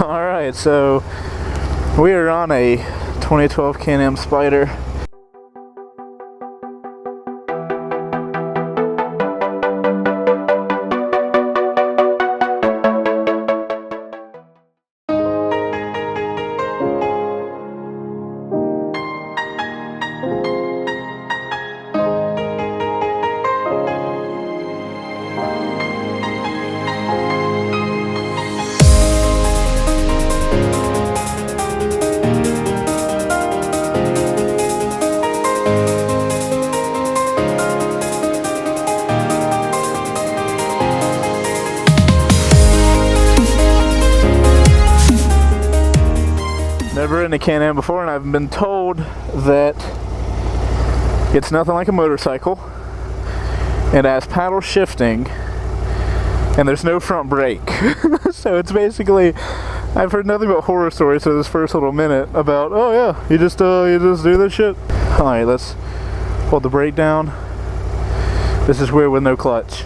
Alright, so we are on a 2012 Can-Am Spyder. Never in a Can-Am before, and I've been told that it's nothing like a motorcycle. It has paddle shifting, and there's no front brake. So it's basically, I've heard nothing but horror stories for this first little minute about, oh yeah, you just do this shit. All right, let's hold the brake down. This is weird with no clutch.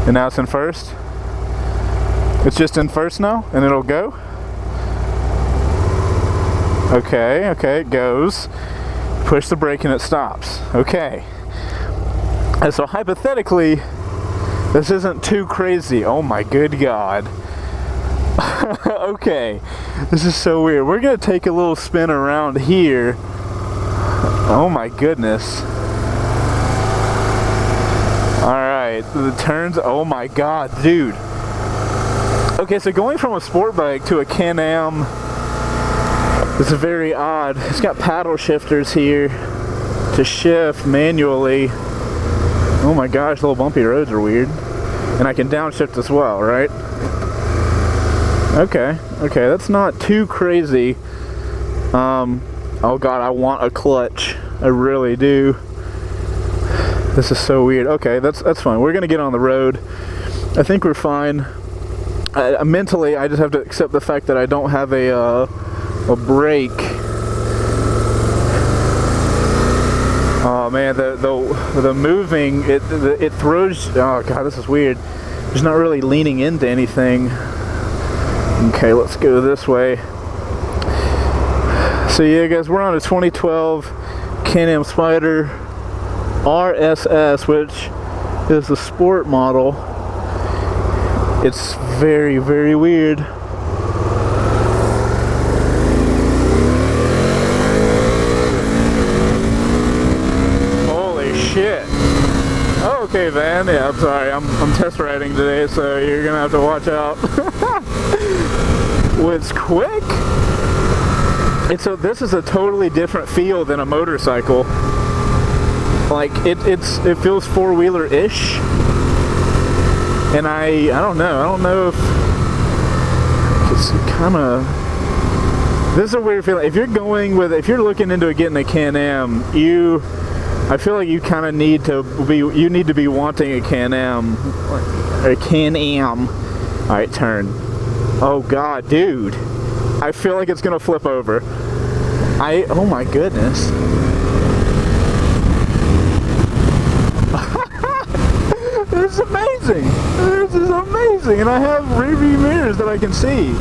And now it's in first. It's just in first now, and it'll go. Okay, it goes. Push the brake and it stops. Okay. And so hypothetically, this isn't too crazy. Oh my good God. Okay, this is so weird. We're gonna take a little spin around here. Oh my goodness. Alright, the turns, oh my God, dude. Okay, so going from a sport bike to a Can-Am, it's very odd. It's got paddle shifters here to shift manually. Oh my gosh, little bumpy roads are weird. And I can downshift as well, right? Okay, that's not too crazy. Oh God, I want a clutch. I really do. This is so weird. Okay, that's fine. We're gonna get on the road. I think we're fine. Mentally, I just have to accept the fact that I don't have a brake. Oh man, the moving, it throws. Oh God, this is weird. It's not really leaning into anything. Okay, let's go this way. So yeah, guys, we're on a 2012 Can-Am Spyder RS-S, which is the sport model. It's very, very weird. Okay, Van. Yeah, I'm sorry. I'm test riding today, so you're gonna have to watch out. Well, it's quick. This is a totally different feel than a motorcycle. Like it feels four-wheeler-ish, and I don't know if it's kind of. This is a weird feeling. If you're looking into getting a Can-Am, I feel like you kind of need to be wanting a Can-Am, or a Can-Am. All right, turn. Oh God, dude, I feel like it's gonna flip over. Oh my goodness. This is amazing. This is amazing, and I have rear view mirrors that I can see.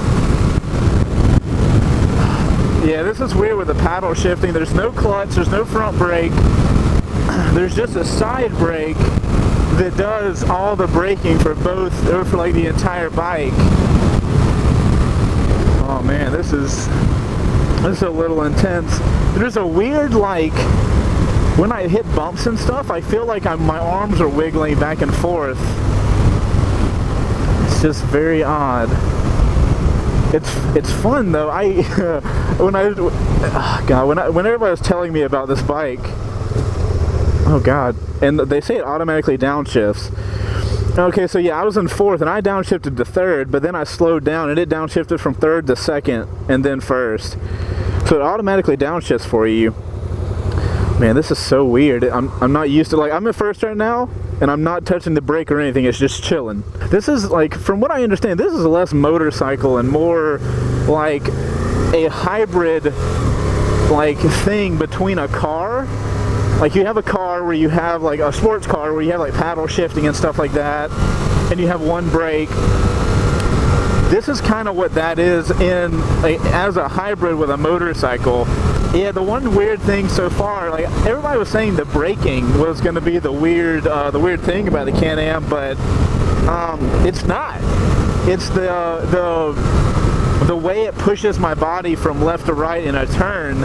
Yeah, this is weird with the paddle shifting. There's no clutch. There's no front brake. There's just a side brake that does all the braking for like the entire bike. Oh man, this is a little intense. There's a weird, like, when I hit bumps and stuff, I feel like my arms are wiggling back and forth. It's just very odd. It's fun though. When everybody was telling me about this bike. Oh God, and they say it automatically downshifts. Okay, so yeah, I was in fourth and I downshifted to third, but then I slowed down and it downshifted from third to second and then first. So it automatically downshifts for you. Man, this is so weird. I'm not used to, like, I'm in first right now and I'm not touching the brake or anything, it's just chilling. This is, like, from what I understand, this is less motorcycle and more like a hybrid, like, thing between a car. Like, you have a car where you have, like, a sports car where you have, like, paddle shifting and stuff like that, and you have one brake. this is kind of what that is as a hybrid with a motorcycle. Yeah, the one weird thing so far, like everybody was saying the braking was going to be the weird thing about the Can-Am, but it's not. It's the way it pushes my body from left to right in a turn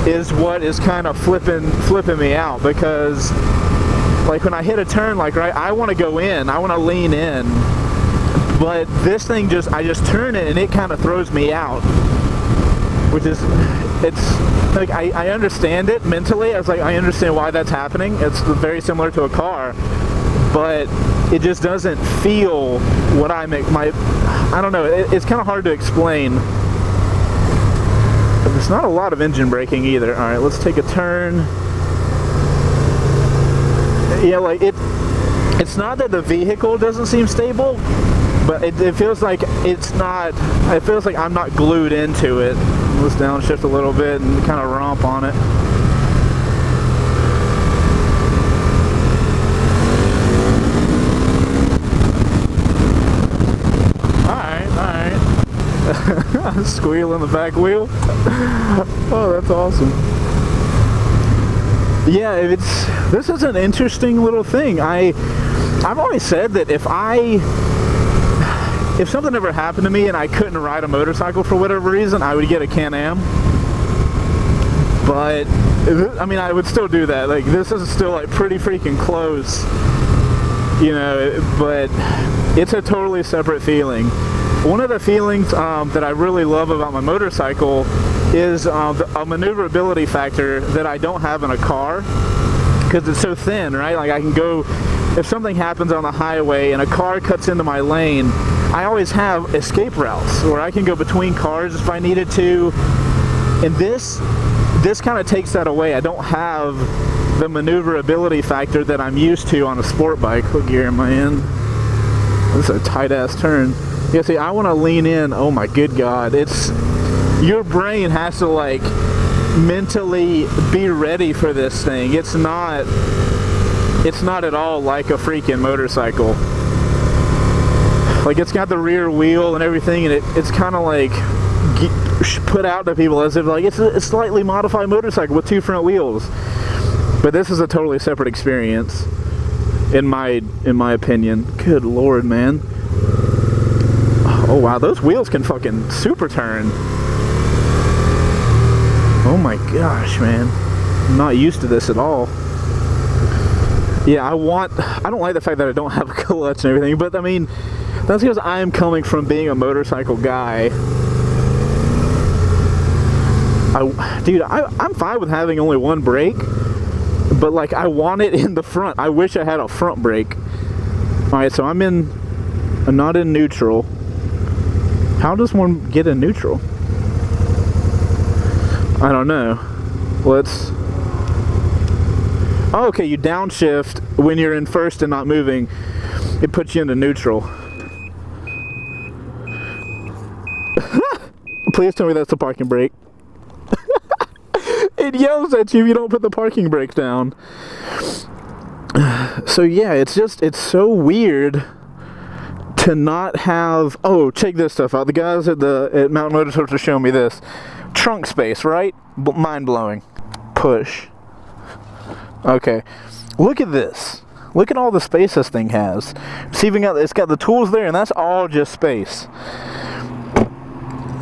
is what is kind of flipping me out, because like when I hit a turn, like right, I want to go in, I want to lean in, but this thing I just turn it and it kind of throws me out, which is, it's like I understand it mentally. I was like, I understand why that's happening. It's very similar to a car, but it just doesn't feel what I don't know, it's kind of hard to explain. There's not a lot of engine braking either. Alright, let's take a turn. Yeah, like it's not that the vehicle doesn't seem stable, but it feels like it's not, it feels like I'm not glued into it. Let's downshift a little bit and kind of romp on it. Squeal in the back wheel. Oh, that's awesome. Yeah, this is an interesting little thing. I've always said that if something ever happened to me and I couldn't ride a motorcycle for whatever reason, I would get a Can-Am. But I mean, I would still do that. Like, this is still like pretty freaking close, you know, but it's a totally separate feeling. One of the feelings that I really love about my motorcycle is a maneuverability factor that I don't have in a car, because it's so thin, right? Like I can go, if something happens on the highway and a car cuts into my lane, I always have escape routes where I can go between cars if I needed to, and this kind of takes that away. I don't have the maneuverability factor that I'm used to on a sport bike. What gear am I in? This is a tight ass turn. Yeah, see, I want to lean in. Oh my good God. Your brain has to like mentally be ready for this thing. It's not at all like a freaking motorcycle. Like, it's got the rear wheel and everything, and it's kind of like put out to people as if like it's a slightly modified motorcycle with two front wheels. But this is a totally separate experience in my opinion. Good Lord, man. Oh wow, those wheels can fucking super turn. Oh my gosh, man. I'm not used to this at all. Yeah, I don't like the fact that I don't have a clutch and everything, but I mean, that's because I am coming from being a motorcycle guy. Dude, I'm fine with having only one brake, but like I want it in the front. I wish I had a front brake. Alright, so I'm not in neutral. How does one get in neutral? I don't know. Oh, okay, you downshift when you're in first and not moving. It puts you into neutral. Please tell me that's the parking brake. It yells at you if you don't put the parking brake down. So yeah, it's so weird to not have, oh, check this stuff out. The guys at Mountain Motorsports are showing me this. Trunk space, right? Mind-blowing. Push. Okay. Look at this. Look at all the space this thing has. See, it's got the tools there, and that's all just space.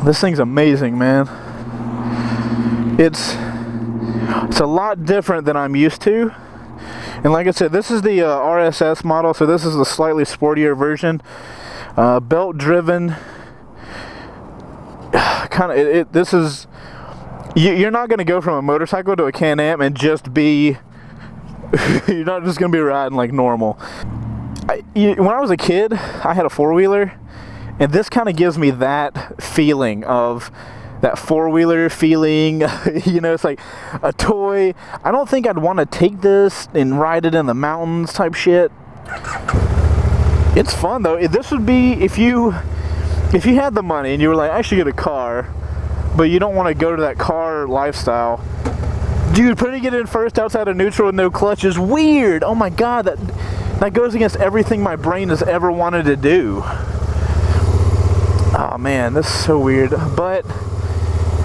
This thing's amazing, man. It's a lot different than I'm used to. And like I said, this is the RS-S model, so this is the slightly sportier version. Belt driven. This is, you're not going to go from a motorcycle to a Can-Am and just be, you're not just going to be riding like normal. When I was a kid, I had a four-wheeler, and this kind of gives me that feeling of that four-wheeler feeling. You know, it's like a toy. I don't think I'd want to take this and ride it in the mountains type shit. It's fun though. This would be if you had the money and you were like, I should get a car, but you don't want to go to that car lifestyle. Dude, putting it in first outside of neutral with no clutch is weird. Oh my God, that goes against everything my brain has ever wanted to do. Oh man, this is so weird. But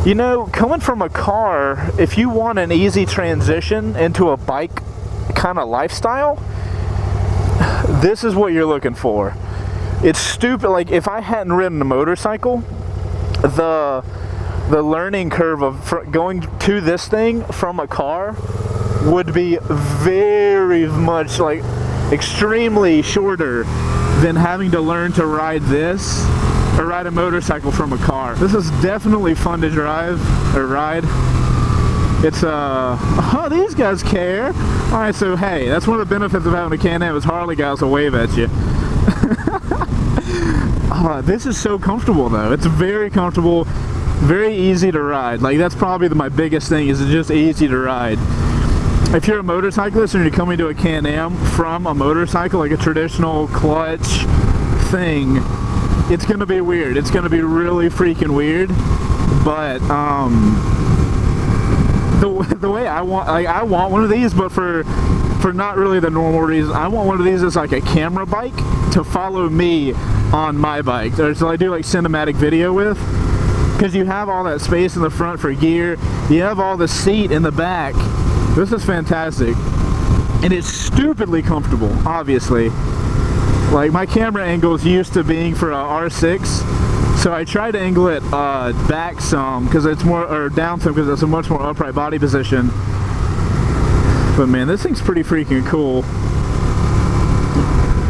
you know, coming from a car, if you want an easy transition into a bike kind of lifestyle, this is what you're looking for. It's stupid. Like, if I hadn't ridden a motorcycle, the learning curve of going to this thing from a car would be very much, like, extremely shorter than having to learn to ride this or ride a motorcycle from a car. This is definitely fun to drive or ride. It's oh, these guys care. All right, so hey, that's one of the benefits of having a Can-Am is Harley guys will wave at you. This is so comfortable though. It's very comfortable, very easy to ride. Like, that's probably my biggest thing, is it's just easy to ride. If you're a motorcyclist and you're coming to a Can-Am from a motorcycle, like a traditional clutch thing, it's gonna be weird. It's gonna be really freaking weird. But the way I want, like, I want one of these, but for not really the normal reason. I want one of these as like a camera bike to follow me on my bike, or so I do like cinematic video with, because you have all that space in the front for gear, you have all the seat in the back. This is fantastic, and it's stupidly comfortable, obviously. Like, my camera angle is used to being for a R6, so I try to angle it back some, because it's more, or down some, because it's a much more upright body position. But man, this thing's pretty freaking cool.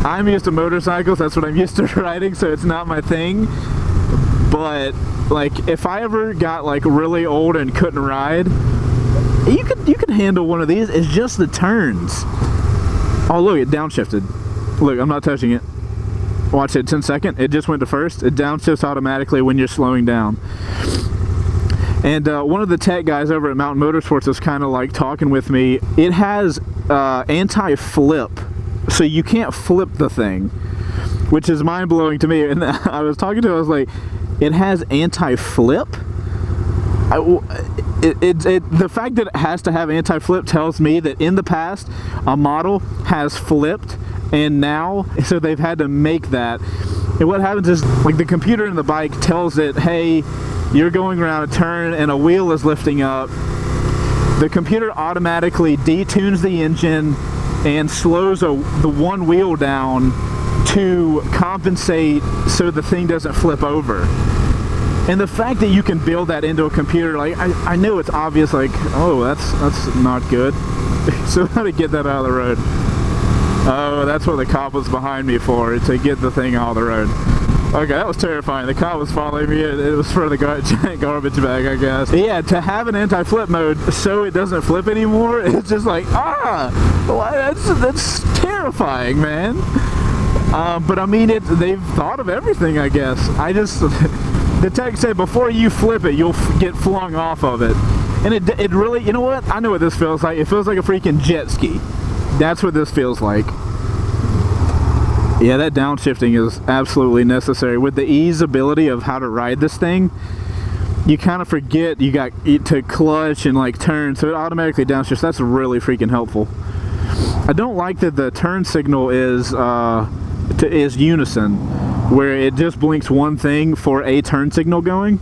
I'm used to motorcycles, that's what I'm used to riding, so it's not my thing. But like, if I ever got like really old and couldn't ride, you could handle one of these. It's just the turns. Oh look, it downshifted. Look, I'm not touching it. Watch it, 10 second. It just went to first. It downshifts automatically when you're slowing down. And one of the tech guys over at Mountain Motorsports was kind of like talking with me. It has anti-flip, so you can't flip the thing, which is mind-blowing to me. And I was talking to him, I was like, it has anti-flip? The fact that it has to have anti-flip tells me that in the past a model has flipped, and now, so they've had to make that. And what happens is, like, the computer in the bike tells it, hey, you're going around a turn and a wheel is lifting up. The computer automatically detunes the engine and slows the one wheel down to compensate so the thing doesn't flip over. And the fact that you can build that into a computer, like, I know it's obvious, like, oh, that's not good. So how to get that out of the road? Oh, that's what the cop was behind me for, to get the thing out of the road. Okay, that was terrifying. The cop was following me. It was for the giant garbage bag, I guess. Yeah, to have an anti-flip mode so it doesn't flip anymore, it's just like, that's terrifying, man. But I mean, they've thought of everything, I guess. The tech said before you flip it, you'll get flung off of it. And it really, you know what? I know what this feels like. It feels like a freaking jet ski. That's what this feels like. Yeah, that downshifting is absolutely necessary. With the easeability of how to ride this thing, you kind of forget you got to clutch and like turn, so it automatically downshifts. That's really freaking helpful. I don't like that the turn signal is unison, where it just blinks one thing for a turn signal going.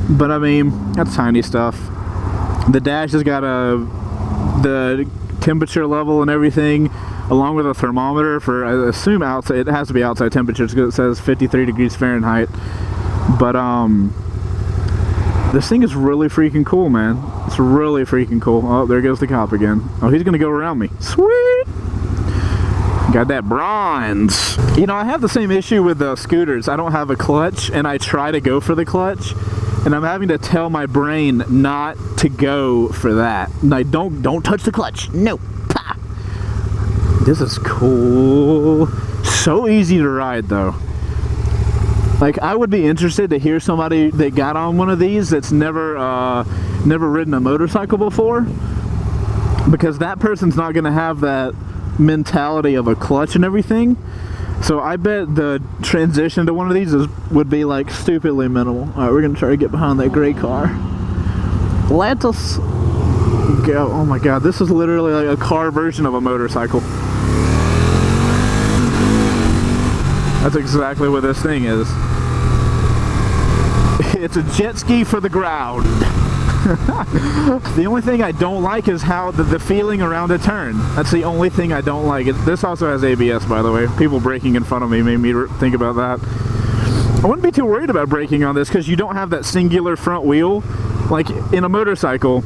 But I mean, that's tiny stuff. The dash has got the temperature level and everything, along with a thermometer for, I assume, outside. It has to be outside temperatures because it says 53 degrees Fahrenheit. But this thing is really freaking cool, man. It's really freaking cool. Oh, there goes the cop again. Oh, he's gonna go around me. Sweet. Got that bronze. You know, I have the same issue with the scooters. I don't have a clutch, and I try to go for the clutch, and I'm having to tell my brain not to go for that. Like, don't touch the clutch. No. Pah. This is cool. So easy to ride, though. Like, I would be interested to hear somebody that got on one of these that's never ridden a motorcycle before, because that person's not going to have that mentality of a clutch and everything. So I bet the transition to one of these would be like stupidly minimal. Alright, we're gonna try to get behind that gray car. Let us go. Oh my god, this is literally like a car version of a motorcycle. That's exactly what this thing is. It's a jet ski for the ground. The only thing I don't like is how the feeling around a turn. That's the only thing I don't like. This also has ABS, by the way. People braking in front of me made me think about that. I wouldn't be too worried about braking on this because you don't have that singular front wheel. Like in a motorcycle,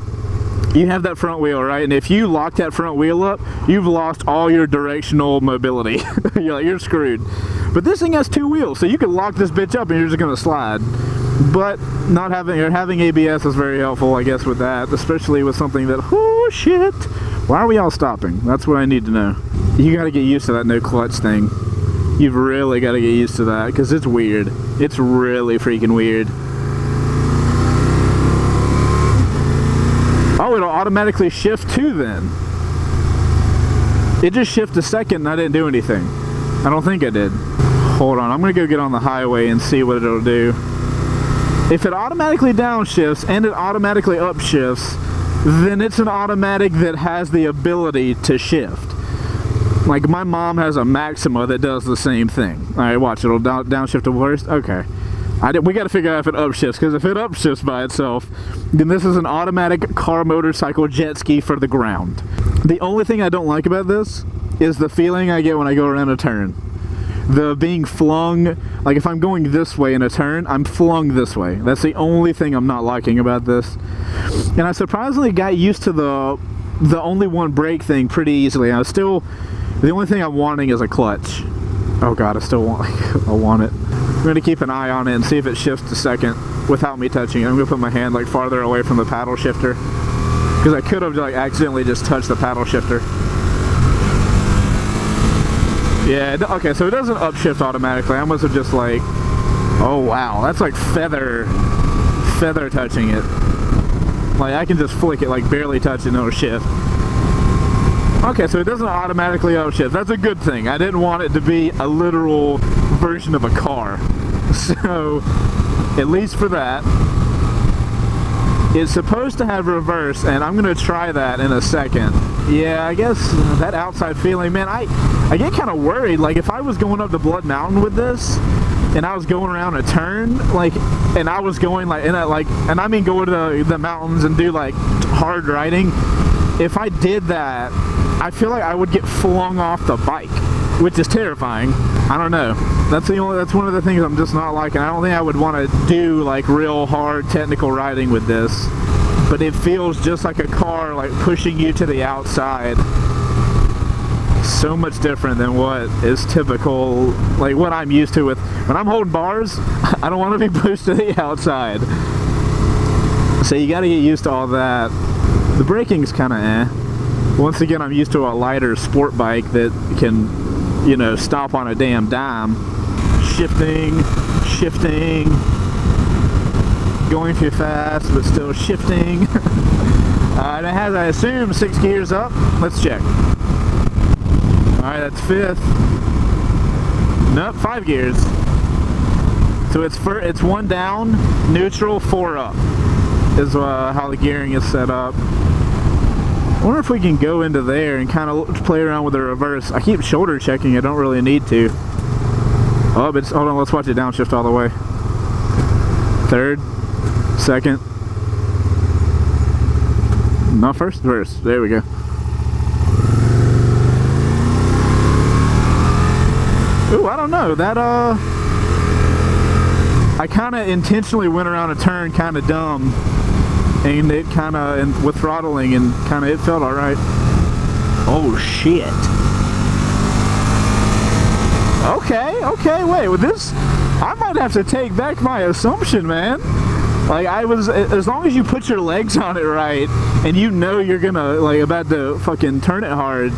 you have that front wheel, right? And if you lock that front wheel up, you've lost all your directional mobility. You're screwed. But this thing has two wheels, so you can lock this bitch up and you're just gonna slide. But not having ABS is very helpful, I guess, with that, especially with something that, oh shit, why are we all stopping? That's what I need to know. You got to get used to that no clutch thing. You've really got to get used to that because it's weird. It's really freaking weird. Oh, it'll automatically shift too then. It just shifted a second and I didn't do anything. I don't think I did. Hold on, I'm gonna go get on the highway and see what it'll do. If it automatically downshifts and it automatically upshifts, then it's an automatic that has the ability to shift. Like my mom has a Maxima that does the same thing. Alright, watch, it'll downshift to first. Okay. We got to figure out if it upshifts, because if it upshifts by itself, then this is an automatic car, motorcycle, jet ski for the ground. The only thing I don't like about this is the feeling I get when I go around a turn. The being flung, like if I'm going this way in a turn, I'm flung this way. That's the only thing I'm not liking about this. And I surprisingly got used to the only one brake thing pretty easily. The only thing I'm wanting is a clutch. Oh god, I want it. I'm going to keep an eye on it and see if it shifts a second without me touching it. I'm going to put my hand like farther away from the paddle shifter because I could have like accidentally just touched the paddle shifter. Yeah, okay, so it doesn't upshift automatically. I must have just like, oh wow, that's like feather touching it. Like I can just flick it, like barely touch it and it'll shift. Okay, so it doesn't automatically upshift. That's a good thing. I didn't want it to be a literal version of a car. So, at least for that. It's supposed to have reverse, and I'm going to try that in a second. Yeah, I guess that outside feeling, man, I get kind of worried. Like, if I was going up to Blood Mountain with this, and I was going around a turn, like, and I was going, like, and I mean going to the mountains and do, like, hard riding, if I did that, I feel like I would get flung off the bike, which is terrifying. I don't know. That's one of the things I'm just not liking. I don't think I would want to do like real hard technical riding with this. But it feels just like a car, like pushing you to the outside. So much different than what is typical, like what I'm used to with when I'm holding bars. I don't want to be pushed to the outside. So you got to get used to all that. The braking's kind of eh. Once again, I'm used to a lighter sport bike that can, you know, stop on a damn dime. Shifting, going too fast, but still shifting. And it has, I assume, 6 gears up. Let's check. Alright, that's 5th. Nope, 5 gears. So it's 1 down, neutral, 4 up. Is how the gearing is set up. I wonder if we can go into there and kind of play around with the reverse. I keep shoulder checking, I don't really need to. Oh, but hold on, let's watch it downshift all the way. 3rd, 2nd. Not first, first. There we go. Ooh, I don't know. That, I kind of intentionally went around a turn kind of dumb. And it kind of, with throttling, and kind of, it felt alright. Oh, shit. Okay, wait, with this, I might have to take back my assumption, man. Like, as long as you put your legs on it right, and you know you're gonna, like, about to fucking turn it hard,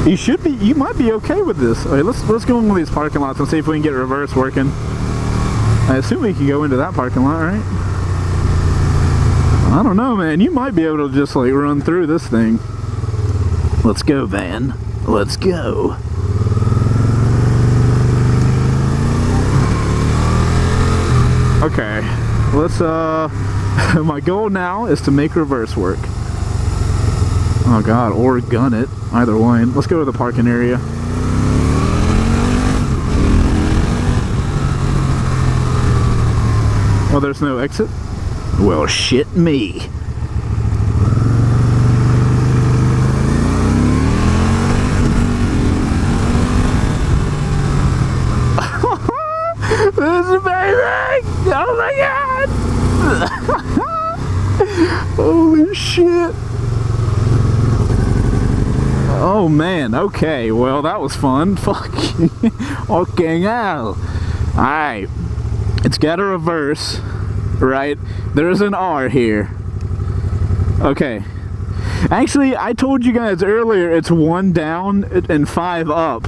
you might be okay with this. Alright, let's go in one of these parking lots and see if we can get reverse working. I assume we can go into that parking lot, right? I don't know, man. You might be able to just like run through this thing. Let's go, van. Let's go. Okay. Let's my goal now is to make reverse work. Oh god, or gun it. Either one. Let's go to the parking area. Oh, there's no exit? Well, shit me. This is amazing! Oh my god! Holy shit! Oh man, okay, well that was fun. Fucking okay hell. Alright. It's got a reverse, right? There's an R here. Okay. Actually, I told you guys earlier it's 1 down and 5 up.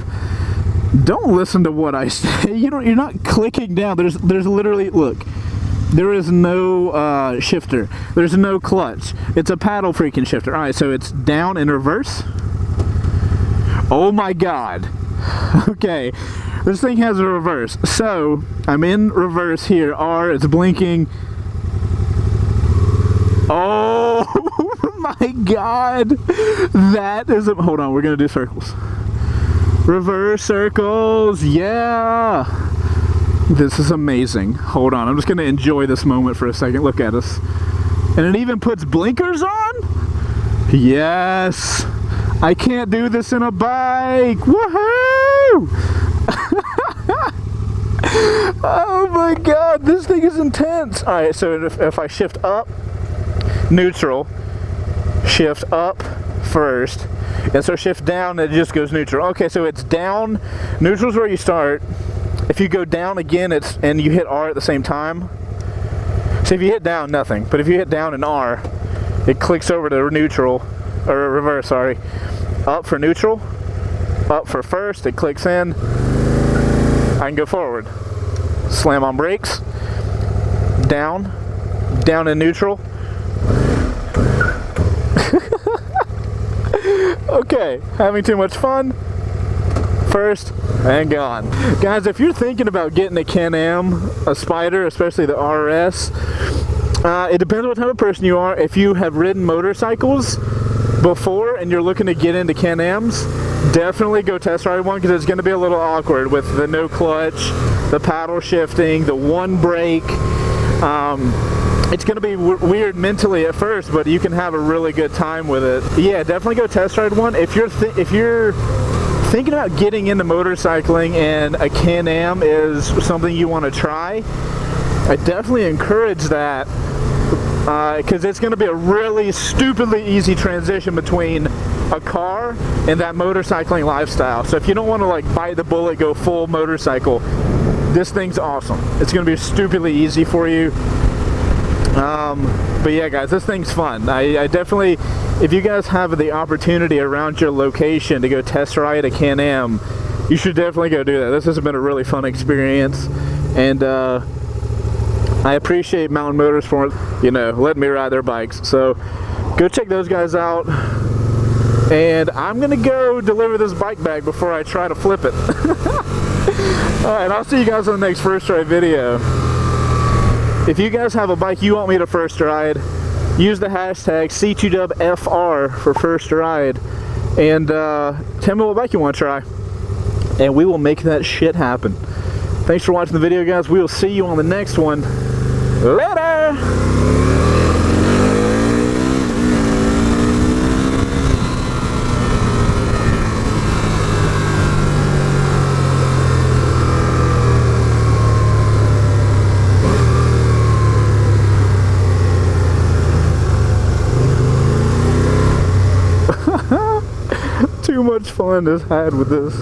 Don't listen to what I say. You're not clicking down. There's literally, look, there is no shifter. There's no clutch. It's a paddle freaking shifter. All right, so it's down and reverse. Oh my god. Okay, this thing has a reverse. So I'm in reverse here. R, it's blinking. Oh my god. That is a, hold on, we're gonna do circles. Reverse circles, yeah! This is amazing. Hold on, I'm just gonna enjoy this moment for a second. Look at us. And it even puts blinkers on? Yes! I can't do this in a bike! Woohoo! Oh my god, this thing is intense! Alright, so if I shift up, neutral, shift up first, and so shift down, it just goes neutral. Okay, so it's down, neutral's where you start. If you go down again, and you hit R at the same time. So if you hit down, nothing. But if you hit down and R, it clicks over to neutral, or reverse, sorry. Up for neutral, up for first, it clicks in. I can go forward. Slam on brakes, down in neutral. Okay, having too much fun. First and gone. Guys, if you're thinking about getting a Can-Am, a Spyder, especially the RS, it depends what type of person you are. If you have ridden motorcycles before and you're looking to get into Can-Ams, definitely go test ride one, because it's going to be a little awkward with the no clutch, the paddle shifting, the one brake. It's going to be weird mentally at first, but you can have a really good time with it. Yeah, definitely go test ride one. If you're thinking about getting into motorcycling and a Can-Am is something you want to try, I definitely encourage that, because it's going to be a really stupidly easy transition between a car and that motorcycling lifestyle. So if you don't want to like bite the bullet, go full motorcycle, this thing's awesome. It's going to be stupidly easy for you. But yeah, guys, this thing's fun. I definitely, if you guys have the opportunity around your location to go test ride a Can-Am, you should definitely go do that. This has been a really fun experience, and I appreciate Mountain Motorsports, letting me ride their bikes. So go check those guys out, and I'm gonna go deliver this bike back before I try to flip it. Alright, I'll see you guys on the next first ride video. If you guys have a bike you want me to first ride, use the hashtag C2WFR for first ride, and tell me what bike you want to try, and we will make that shit happen. Thanks for watching the video, guys. We will see you on the next one. Later! Too much fun is had with this.